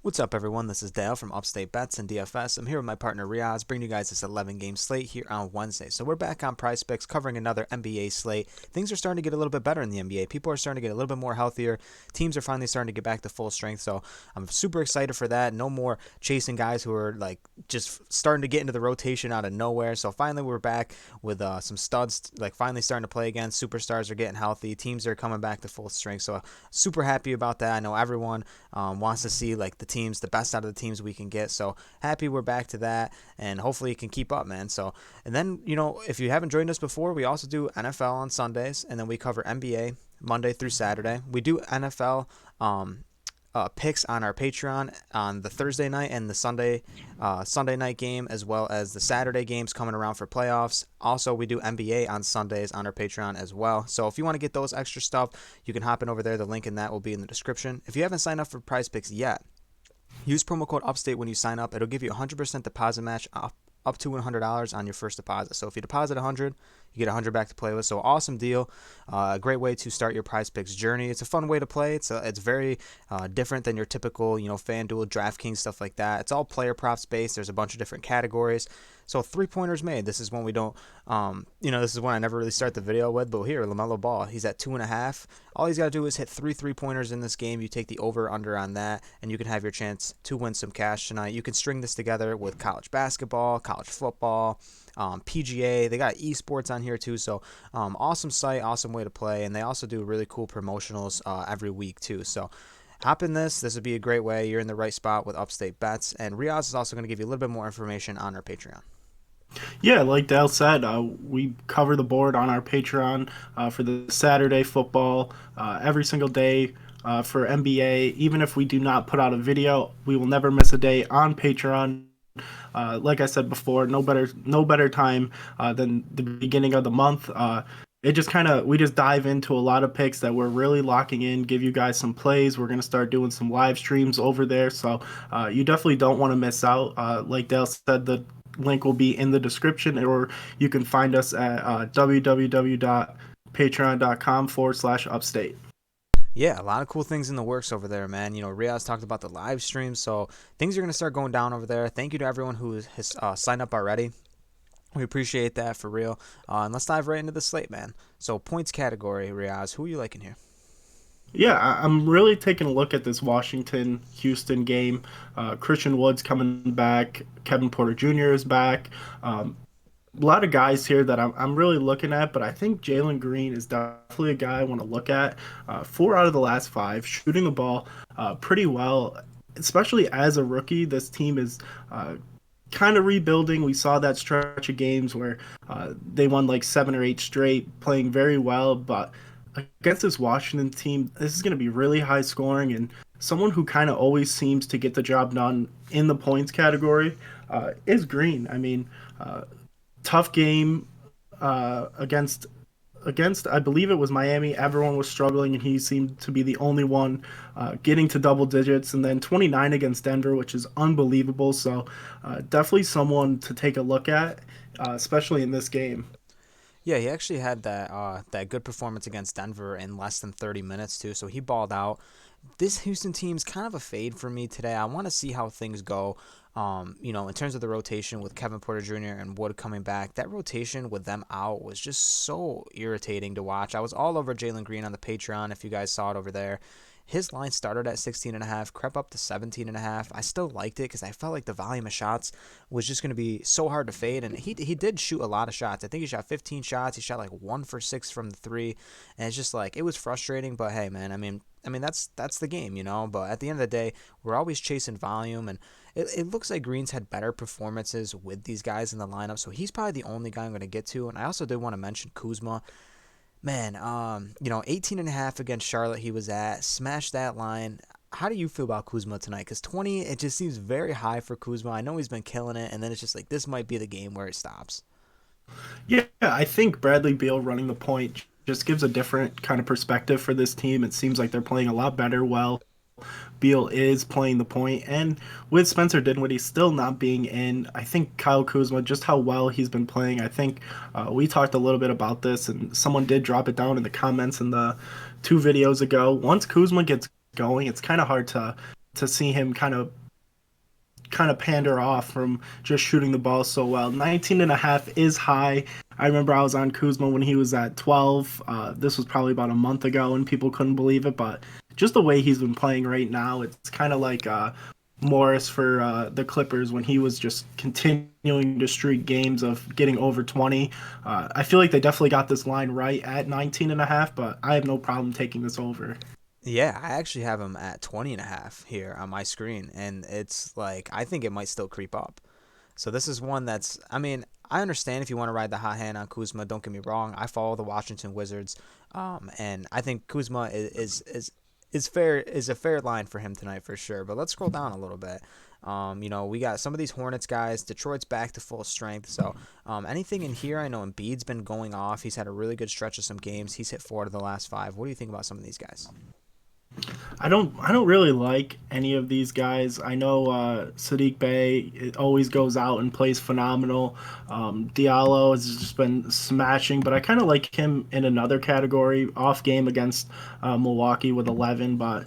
What's up, everyone? This is Dale from Upstate Bets and DFS. I'm here with my partner Reoz, bringing you guys this 11-game slate here on Wednesday. So we're back on PrizePicks, covering another NBA slate. Things are starting to get a little bit better in the NBA. People are starting to get a little bit more healthier. Teams are finally starting to get back to full strength. So I'm super excited for that. No more chasing guys who are like just starting to get into the rotation out of nowhere. So finally we're back with some studs like finally starting to play again. Superstars are getting healthy. Teams are coming back to full strength. So super happy about that. I know everyone wants to see like the best out of the teams we can get. So happy we're back to that, and hopefully it can keep up, man. So, and then if you haven't joined us before, we also do NFL on Sundays, and then we cover NBA Monday through Saturday. We do NFL picks on our Patreon on the Thursday night and the Sunday night game, as well as the Saturday games coming around for playoffs. Also, we do NBA on Sundays on our Patreon as well. So if you want to get those extra stuff, you can hop in over there. The link in that will be in the description. If you haven't signed up for Prize Picks yet, use promo code UPSTATE when you sign up. It'll give you a 100% deposit match up to $100 on your first deposit. So if you deposit 100, you get 100 back to play with. So awesome deal. A great way to start your Prize Picks journey. It's a fun way to play. It's very different than your typical, FanDuel, DraftKings, stuff like that. It's all player props based. There's a bunch of different categories. So 3-pointers made. This is one we don't, this is one I never really start the video with. But here, LaMelo Ball, he's at 2.5. All he's got to do is hit 3-pointers in this game. You take the over/under on that, and you can have your chance to win some cash tonight. You can string this together with college basketball, college football, PGA. They got esports on here too. So awesome site, awesome way to play, and they also do really cool promotionals every week too. So hop in this. This would be a great way. You're in the right spot with Upstate Bets, and Reoz is also going to give you a little bit more information on our Patreon. Yeah, like Dale said, we cover the board on our Patreon for the Saturday football every single day for NBA. Even if we do not put out a video, we will never miss a day on Patreon. Like I said before, no better time than the beginning of the month. It just kind of we just dive into a lot of picks that we're really locking in, give you guys some plays. We're going to start doing some live streams over there, so you definitely don't want to miss out. Like Dale said, the link will be in the description, or you can find us at www.patreon.com/upstate. Yeah, a lot of cool things in the works over there, man. Riaz talked about the live stream, so things are going to start going down over there. Thank you to everyone who has signed up already. We appreciate that for real. And let's dive right into the slate, man. So, points category, Riaz, who are you liking here? Yeah, I'm really taking a look at this Washington Houston game. Christian Wood's coming back. Kevin Porter Jr. is back. A lot of guys here that I'm really looking at, but I think Jalen Green is definitely a guy I want to look at. 4 out of the last 5, shooting the ball pretty well, especially as a rookie. This team is kind of rebuilding. We saw that stretch of games where they won like 7 or 8 straight, playing very well. But against this Washington team, this is going to be really high scoring, and someone who kind of always seems to get the job done in the points category is Green. I mean, tough game against I believe it was Miami. Everyone was struggling, and he seemed to be the only one getting to double digits. And then 29 against Denver, which is unbelievable. So definitely someone to take a look at, especially in this game. Yeah, he actually had that good performance against Denver in less than 30 minutes too. So he balled out. This Houston team's kind of a fade for me today. I want to see how things go. In terms of the rotation with Kevin Porter Jr. and Wood coming back, that rotation with them out was just so irritating to watch. I was all over Jalen Green on the Patreon, if you guys saw it over there. His line started at 16.5, crept up to 17.5. I still liked it because I felt like the volume of shots was just going to be so hard to fade, and he did shoot a lot of shots. I think he shot 15 shots. He shot like 1 for 6 from the three, and it's just like it was frustrating. But hey, man, I mean that's the game. But at the end of the day, we're always chasing volume, and it looks like Green's had better performances with these guys in the lineup, so he's probably the only guy I'm going to get to. And I also did want to mention Kuzma. Man, 18.5 against Charlotte he was at. Smashed that line. How do you feel about Kuzma tonight? Because 20, it just seems very high for Kuzma. I know he's been killing it, and then it's just like this might be the game where it stops. Yeah, I think Bradley Beal running the point just gives a different kind of perspective for this team. It seems like they're playing a lot better. Well, Beal is playing the point, and with Spencer Dinwiddie still not being in, I think Kyle Kuzma, just how well he's been playing. I think we talked a little bit about this, and someone did drop it down in the comments in the 2 videos ago. Once Kuzma gets going, it's kind of hard to to see him kind of pander off from just shooting the ball so well. 19 and a half is high. I remember I was on Kuzma when he was at 12. This was probably about a month ago, and people couldn't believe it. But just the way he's been playing right now, it's kind of like Morris for the Clippers when he was just continuing to streak games of getting over 20. I feel like they definitely got this line right at 19 and a half, but I have no problem taking this over. Yeah, I actually have him at 20 and a half here on my screen, and it's like I think it might still creep up. So this is one that's, I mean, I understand if you want to ride the hot hand on Kuzma. Don't get me wrong. I follow the Washington Wizards, and I think Kuzma is a fair line for him tonight for sure. But let's scroll down a little bit. We got some of these Hornets guys. Detroit's back to full strength. So anything in here? I know Embiid's been going off. He's had a really good stretch of some games. He's hit 4 of the last 5. What do you think about some of these guys? I don't really like any of these guys. I know Sadiq Bey it always goes out and plays phenomenal. Diallo has just been smashing, but I kind of like him in another category, off game against Milwaukee with 11, but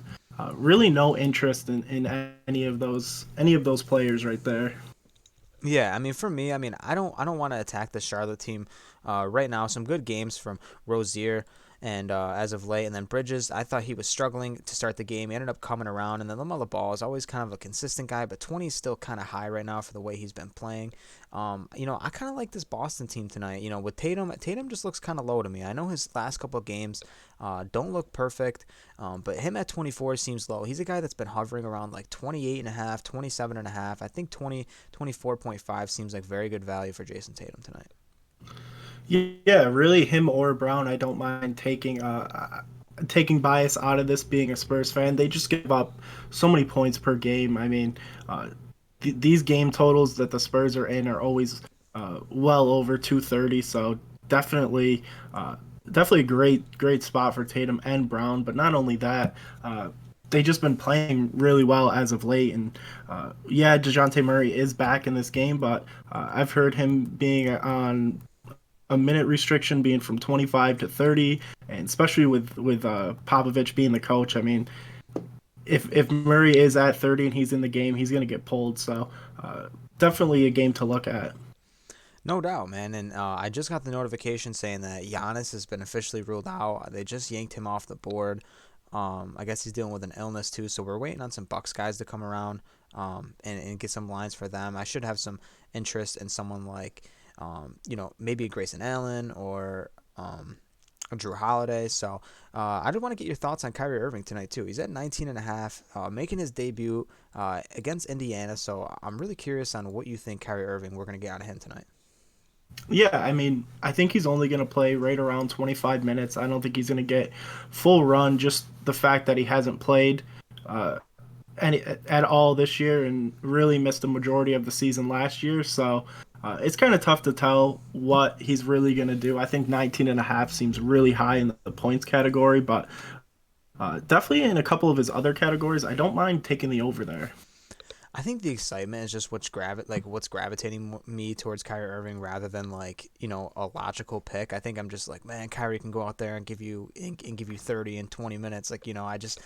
really no interest in any of those players right there. Yeah, I mean, for me, I mean, I don't want to attack the Charlotte team right now. Some good games from Rozier and as of late, and then Bridges. I thought he was struggling to start the game. He ended up coming around, and then LaMelo Ball is always kind of a consistent guy, but 20 is still kind of high right now for the way he's been playing. I kind of like this Boston team tonight. With Tatum just looks kind of low to me. I know his last couple of games don't look perfect, but him at 24 seems low. He's a guy that's been hovering around like 28 and a half, 27 and a half. I think 24.5 seems like very good value for Jason Tatum tonight. Yeah, really, him or Brown. I don't mind taking bias out of this. Being a Spurs fan, they just give up so many points per game. I mean, uh, these game totals that the Spurs are in are always well over 230. So definitely, definitely a great spot for Tatum and Brown. But not only that. They just been playing really well as of late, and yeah, Dejounte Murray is back in this game, but I've heard him being on a minute restriction being from 25 to 30, and especially with Popovich being the coach. I mean, if Murray is at 30 and he's in the game, he's going to get pulled. So definitely a game to look at. No doubt, man. And I just got the notification saying that Giannis has been officially ruled out. They just yanked him off the board. I guess he's dealing with an illness too, so we're waiting on some Bucks guys to come around and get some lines for them. I should have some interest in someone like, maybe a Grayson Allen or a Drew Holiday. So I just want to get your thoughts on Kyrie Irving tonight too. He's at 19 and a half, making his debut against Indiana. So I'm really curious on what you think Kyrie Irving we're going to get out of him tonight. Yeah, I mean, I think he's only going to play right around 25 minutes. I don't think he's going to get full run. Just the fact that he hasn't played uh, at all this year and really missed the majority of the season last year. So it's kind of tough to tell what he's really going to do. I think 19 and a half seems really high in the points category, but definitely in a couple of his other categories, I don't mind taking the over there. I think the excitement is just what's gravitating me towards Kyrie Irving rather than a logical pick. I think I'm just like, man, Kyrie can go out there and give you 30 in 20 minutes. I just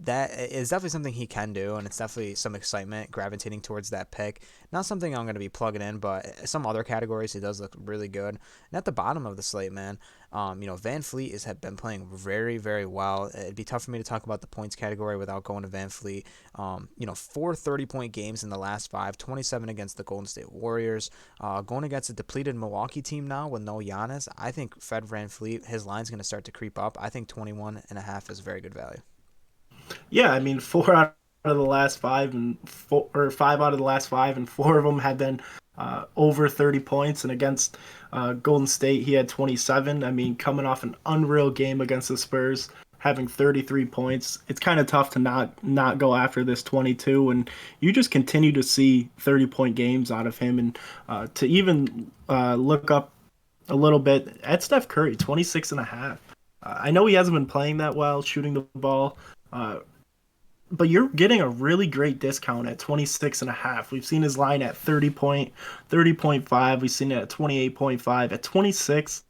that is definitely something he can do, and it's definitely some excitement gravitating towards that pick. Not something I'm going to be plugging in, but some other categories he does look really good. And at the bottom of the slate, man, Van Fleet have been playing very, very well. It'd be tough for me to talk about the points category without going to Van Fleet. 4 30-point games in the last 5, 27 against the Golden State Warriors. Going against a depleted Milwaukee team now with no Giannis, I think Fred Van Fleet, his line's going to start to creep up. I think 21 and a half is very good value. Yeah, I mean, four out of the last five and four, or 5 out of the last five, and four of them have been over 30 points. And against Golden State, he had 27. I mean, coming off an unreal game against the Spurs, having 33 points, it's kind of tough to not go after this 22. And you just continue to see 30-point games out of him, and to even look up a little bit at Steph Curry, 26 and a half. I know he hasn't been playing that well shooting the ball. Uh, but you're getting a really great discount at 26 and a half. We've seen his line at 30.5. We've seen it at 28.5. At 26,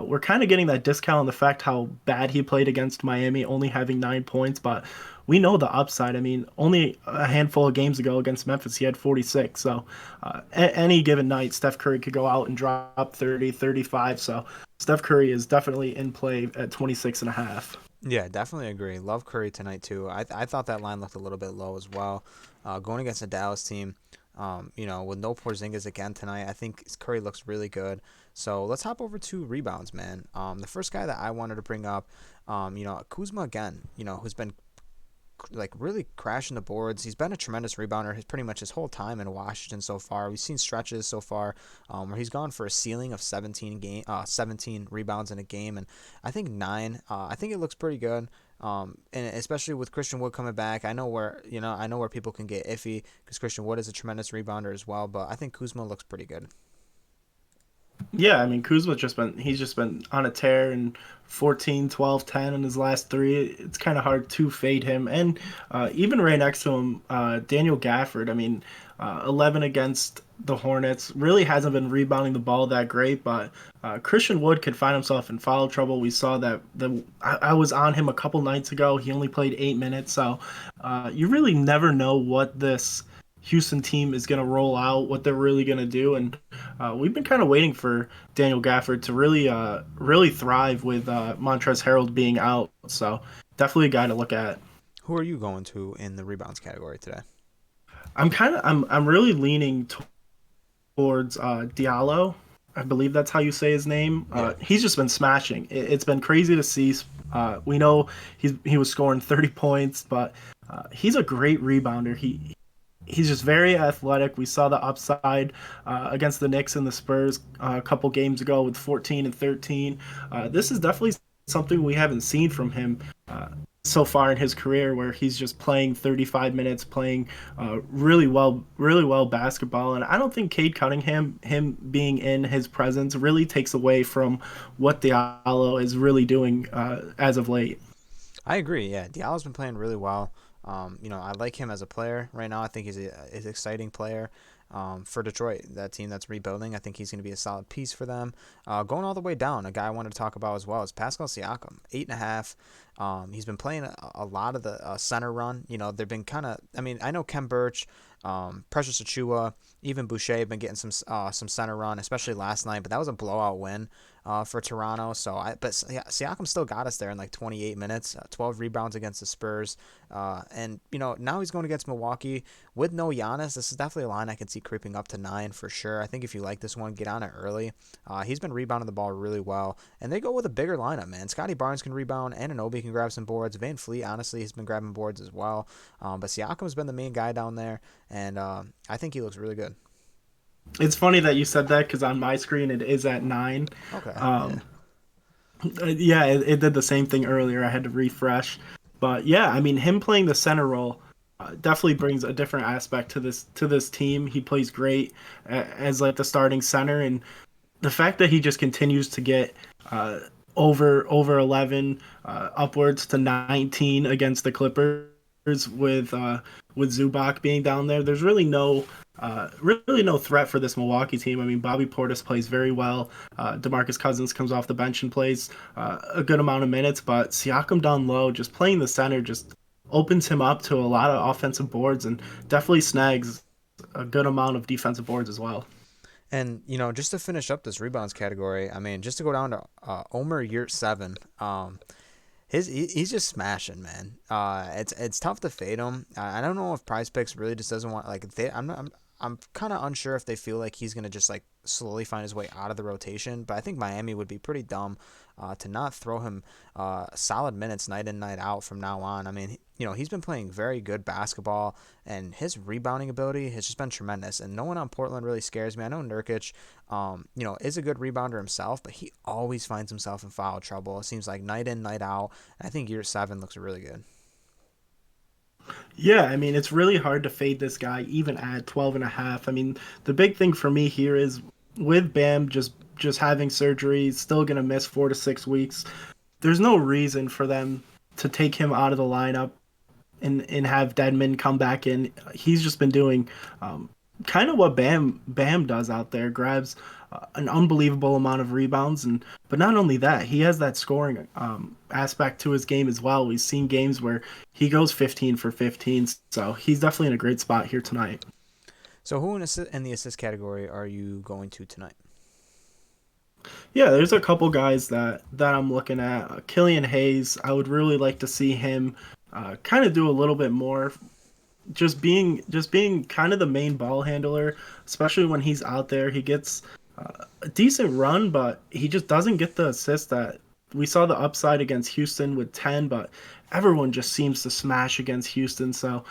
we're kind of getting that discount on the fact how bad he played against Miami, only having 9 points. But we know the upside. I mean, only a handful of games ago against Memphis, he had 46. So any given night, Steph Curry could go out and drop 30, 35. So Steph Curry is definitely in play at 26 and a half. Yeah, definitely agree. Love Curry tonight too. I thought that line looked a little bit low as well. Going against the Dallas team, with no Porzingis again tonight, I think Curry looks really good. So let's hop over to rebounds, man. The first guy that I wanted to bring up, Kuzma again. Who's been like really crashing the boards. He's been a tremendous rebounder pretty much his whole time in Washington so far. We've seen stretches so far where he's gone for a ceiling of 17 rebounds in a game, and I think nine. I think it looks pretty good. And especially with Christian Wood coming back, I know where people can get iffy because Christian Wood is a tremendous rebounder as well. But I think Kuzma looks pretty good. Yeah, I mean, Kuzma's just been on a tear and 14, 12, 10 in his last three. It's kind of hard to fade him. And even right next to him, Daniel Gafford, I mean, 11 against the Hornets, really hasn't been rebounding the ball that great, but Christian Wood could find himself in foul trouble. We saw that I was on him a couple nights ago. He only played 8 minutes, so you really never know what this Houston team is going to roll out, what they're really going to do, and we've been kind of waiting for Daniel Gafford to really thrive with Montrezl Harrell being out. So definitely a guy to look at. Who are you going to in the rebounds category today? I'm really leaning towards Diallo. I believe that's how you say his name. Yeah. He's just been smashing. It's been crazy to see. We know he was scoring 30 points, but he's a great rebounder. He's just very athletic. We saw the upside against the Knicks and the Spurs a couple games ago with 14 and 13. This is definitely something we haven't seen from him so far in his career, where he's just playing 35 minutes, playing really well basketball. And I don't think Cade Cunningham, him being in his presence, really takes away from what Diallo is really doing as of late. I agree. Yeah, Diallo's been playing really well. I like him as a player right now. I think he's an exciting player for Detroit, that team that's rebuilding. I think he's going to be a solid piece for them. Going all the way down, a guy I wanted to talk about as well is Pascal Siakam, 8.5. He's been playing a lot of the center run. They've been kind of. I mean, I know Kem Birch, Precious Achua, even Boucher have been getting some center run, especially last night. But that was a blowout win for Toronto. But yeah, Siakam still got us there in like 28 minutes, 12 rebounds against the Spurs, and now he's going against Milwaukee with no Giannis. This is definitely a line I can see creeping up to 9 for sure. I think if you like this one, get on it early. He's been rebounding the ball really well, and they go with a bigger lineup, man. Scotty Barnes can rebound, and Anunoby can grab some boards. Van Fleet, honestly, has been grabbing boards as well. But Siakam's been the main guy down there, and I think he looks really good. It's funny that you said that because on my screen it is at 9. Okay. Yeah, it did the same thing earlier. I had to refresh, but yeah, I mean, him playing the center role definitely brings a different aspect to this team. He plays great as like the starting center, and the fact that he just continues to get over 11, upwards to 19 against the Clippers with Zubac being down there. There's really no threat for this Milwaukee team. I mean, Bobby Portis plays very well. DeMarcus Cousins comes off the bench and plays a good amount of minutes, but Siakam down low, just playing the center, just opens him up to a lot of offensive boards and definitely snags a good amount of defensive boards as well. And just to finish up this rebounds category, I mean, just to go down to Omer Yurt 7. He's just smashing, man. It's tough to fade him. I don't know if Prize Picks really just doesn't want like they. I'm kind of unsure if they feel like he's gonna just like slowly find his way out of the rotation. But I think Miami would be pretty dumb to not throw him solid minutes night in night out from now on. I mean, he's been playing very good basketball, and his rebounding ability has just been tremendous. And no one on Portland really scares me. I know Nurkic, is a good rebounder himself, but he always finds himself in foul trouble. It seems like night in, night out. And I think year 7 looks really good. Yeah, I mean, it's really hard to fade this guy even at 12 and a half. I mean, the big thing for me here is with Bam just having surgery, still going to miss 4 to 6 weeks. There's no reason for them to take him out of the lineup and have Deadman come back in. He's just been doing kind of what Bam does out there, grabs an unbelievable amount of rebounds and But not only that, he has that scoring aspect to his game as well. We've seen games where he goes 15 for 15, so he's definitely in a great spot here tonight. So who in the assist category are you going to tonight? Yeah, there's a couple guys that I'm looking at. Killian Hayes, I would really like to see him kind of do a little bit more, just being kind of the main ball handler, especially when he's out there. He gets a decent run, but he just doesn't get the assist that we saw the upside against Houston with 10, but everyone just seems to smash against Houston. So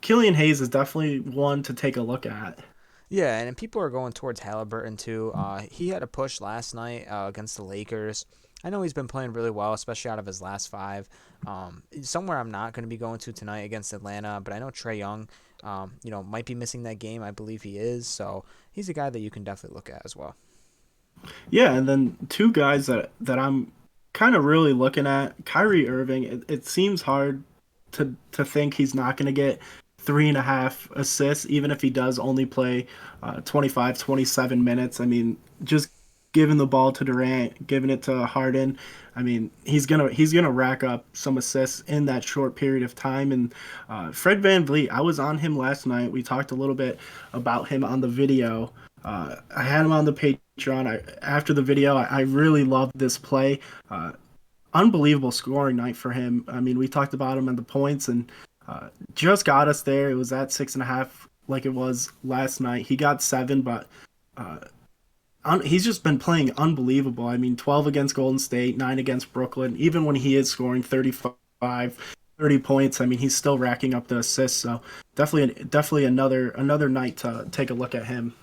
Killian Hayes is definitely one to take a look at. Yeah, and people are going towards Halliburton too. He had a push last night against the Lakers. I know he's been playing really well, especially out of his last five. Somewhere I'm not going to be going to tonight against Atlanta, but I know Trae Young, might be missing that game. I believe he is, so he's a guy that you can definitely look at as well. Yeah, and then two guys that I'm kind of really looking at, Kyrie Irving. It seems hard to think he's not going to get 3.5 assists, even if he does only play 25, 27 minutes. I mean, just giving the ball to Durant, giving it to Harden. I mean, he's gonna rack up some assists in that short period of time. And Fred VanVleet, I was on him last night. We talked a little bit about him on the video. I had him on the Patreon. After the video, I really loved this play. Unbelievable scoring night for him. I mean, we talked about him and the points, and just got us there. It was at 6.5, like it was last night. He got 7, but uh, he's just been playing unbelievable. I mean, 12 against Golden State, 9 against Brooklyn. Even when he is scoring 35, 30 points, I mean, he's still racking up the assists. So definitely another night to take a look at him.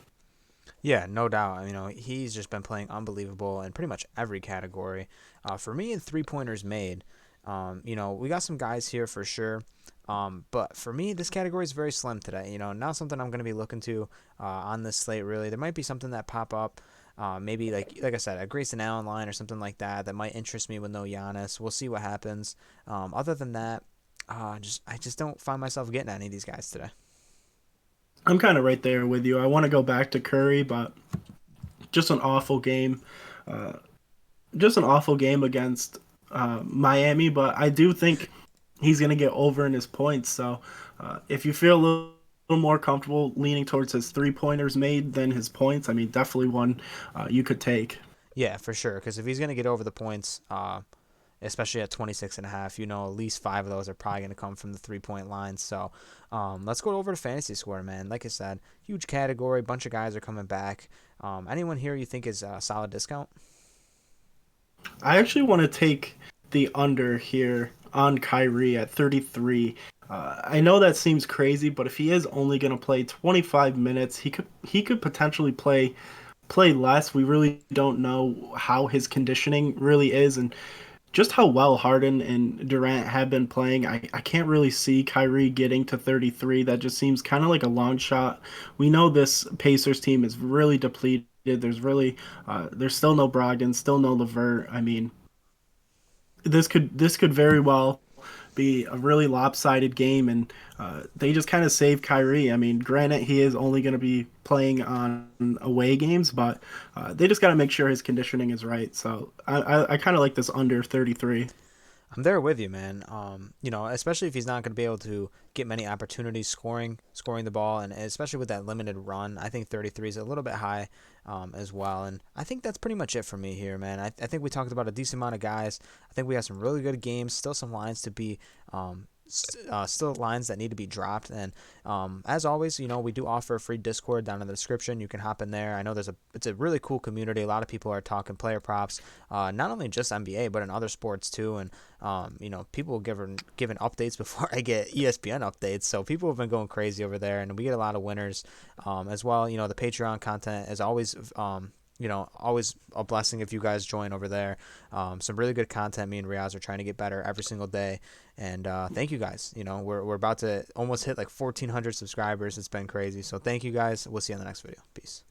Yeah, no doubt. He's just been playing unbelievable in pretty much every category. For me, in three pointers made, we got some guys here for sure. But for me, this category is very slim today. Not something I'm going to be looking to on this slate. Really, there might be something that pop up. Maybe like I said, a Grayson Allen line or something like that might interest me with no Giannis. We'll see what happens. Other than that, I just don't find myself getting any of these guys today. I'm kind of right there with you. I want to go back to Curry, but just an awful game. Uh, just an awful game against Miami, but I do think he's going to get over in his points. So if you feel a little more comfortable leaning towards his 3 pointers made than his points, I mean, definitely one you could take. Yeah, for sure. Because if he's going to get over the points, especially at 26.5, at least 5 of those are probably going to come from the 3-point line. So let's go over to fantasy score, man. Like I said, huge category. Bunch of guys are coming back. Anyone here you think is a solid discount? I actually want to take the under here on Kyrie at 33. I know that seems crazy, but if he is only going to play 25 minutes, he could potentially play less. We really don't know how his conditioning really is, and just how well Harden and Durant have been playing. I can't really see Kyrie getting to 33. That just seems kind of like a long shot. We know this Pacers team is really depleted. There's still no Brogdon, still no Levert. I mean, this could very well be a really lopsided game, and they just kind of save Kyrie. I mean, granted, he is only going to be playing on away games, but they just got to make sure his conditioning is right. So I kind of like this under 33. I'm there with you, man. Especially if he's not going to be able to get many opportunities scoring the ball, and especially with that limited run, I think 33 is a little bit high as well. And I think that's pretty much it for me here, man. I think we talked about a decent amount of guys. I think we have some really good games, still some lines to be still lines that need to be dropped. And as always, we do offer a free Discord down in the description. You can hop in there. I know it's a really cool community. A lot of people are talking player props, not only just NBA but in other sports too. And people giving updates before I get ESPN updates. So people have been going crazy over there, and we get a lot of winners as well. The Patreon content is always. Always a blessing if you guys join over there. Some really good content. Me and Reoz are trying to get better every single day. And thank you guys. We're about to almost hit like 1,400 subscribers. It's been crazy. So thank you guys. We'll see you on the next video. Peace.